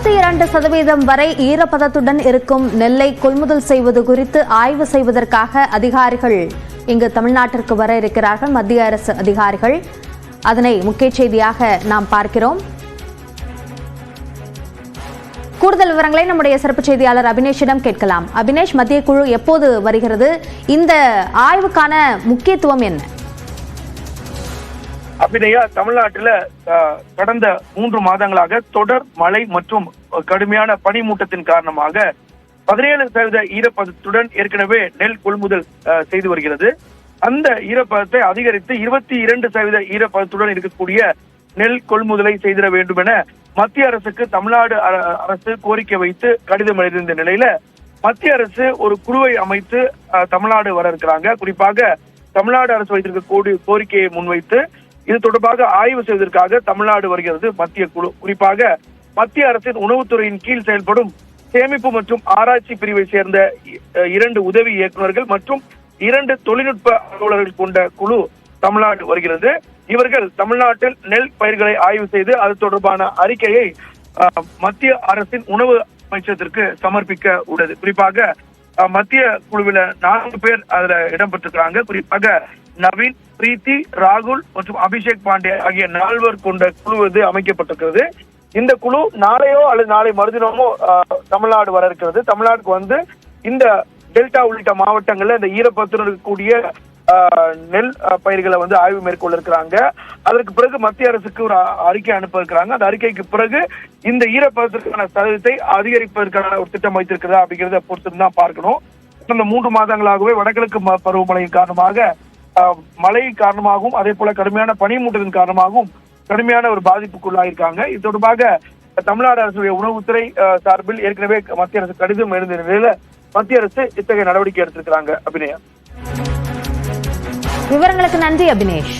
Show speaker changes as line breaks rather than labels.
62% வரை ஈரப்பதத்துடன் இருக்கும் நெல்லை கொள்முதல் செய்வது குறித்து ஆய்வு செய்வதற்காக அதிகாரிகள் இங்கு தமிழ்நாட்டிற்கு வர இருக்கிறார்கள். மத்திய அரசு அதிகாரிகள், அதனை முக்கிய செய்தியாக நாம் பார்க்கிறோம். கூடுதல் விவரங்களை நம்முடைய சிறப்பு செய்தியாளர் அபினேஷிடம் கேட்கலாம். அபினேஷ், மத்திய குழு எப்போது வருகிறது? இந்த ஆய்வுக்கான முக்கியத்துவம் என்ன?
அபிநயா, தமிழ்நாட்டில் கடந்த 3 மாதங்களாக தொடர் மழை மற்றும் கடுமையான பனிமூட்டத்தின் காரணமாக 17% ஈரப்பதத்துடன் ஏற்கனவே நெல் கொள்முதல் செய்து வருகிறது. அந்த ஈரப்பதத்தை அதிகரித்து 22% ஈரப்பதத்துடன் இருக்கக்கூடிய நெல் கொள்முதலை செய்திட வேண்டும் என மத்திய அரசுக்கு தமிழ்நாடு அரசு கோரிக்கை வைத்து கடிதம் எழுதியிருந்த நிலையில மத்திய அரசு ஒரு குழுவை அமைத்து தமிழ்நாடு வர இருக்கிறாங்க. குறிப்பாக தமிழ்நாடு அரசு வைத்திருக்கக்கூடிய கோரிக்கையை முன்வைத்து இது தொடர்பாக ஆய்வு செய்வதற்காக தமிழ்நாடு வருகிறது மத்திய குழு. குறிப்பாக மத்திய அரசின் உணவுத்துறையின் கீழ் செயல்படும் சேமிப்பு மற்றும் ஆராய்ச்சி பிரிவை சேர்ந்த 2 உதவி இயக்குநர்கள் மற்றும் 2 தொழில்நுட்ப அலுவலர்கள் கொண்ட குழு தமிழ்நாடு வருகிறது. இவர்கள் தமிழ்நாட்டில் நெல் பயிர்களை ஆய்வு செய்து அது தொடர்பான அறிக்கையை மத்திய அரசின் உணவு அமைச்சகத்திற்கு சமர்ப்பிக்க உள்ளது. குறிப்பாக மத்திய குழுவில 4 பேர் அதுல இடம்பெற்றிருக்கிறாங்க. குறிப்பாக நவீன், பிரீத்தி, ராகுல் மற்றும் அபிஷேக் பாண்டே ஆகிய 4 கொண்ட குழு அமைக்கப்பட்டிருக்கிறது. இந்த குழு நாளையோ அல்லது நாளை மறுதினமோ தமிழ்நாடு வர இருக்கிறது. தமிழ்நாட்டுக்கு வந்து இந்த டெல்டா உள்ளிட்ட மாவட்டங்கள்ல இந்த ஈரப்பதத்துடன் இருக்கக்கூடிய நெல் பயிர்களை ஆய்வு மேற்கொள்ள இருக்கிறாங்க. அதற்கு பிறகு மத்திய அரசுக்கு ஒரு அறிக்கை அனுப்ப இருக்கிறாங்க. அந்த அறிக்கைக்கு பிறகு இந்த ஈரப்பதத்திற்கான சதவீதத்தை அதிகரிப்பதற்கான ஒரு திட்டம் வைத்திருக்கிறதா அப்படிங்கிறத பொறுத்து தான் பார்க்கணும். கடந்த 3 மாதங்களாகவே வடகிழக்கு பருவமழையின் காரணமாக மழை காரணமாகவும் அதே போல கடுமையான பனிமூட்டத்தின் காரணமாகவும் கடுமையான ஒரு பாதிப்புக்குள்ளாயிருக்காங்க. இது தொடர்பாக தமிழ்நாடு அரசுடைய உணவுத்துறை சார்பில் ஏற்கனவே மத்திய அரசு கடிதம் எழுந்த நிலையில மத்திய அரசு இத்தகைய நடவடிக்கை எடுத்திருக்கிறாங்க. அபிநயா,
விவரங்களுக்கு நன்றி அபினேஷ்.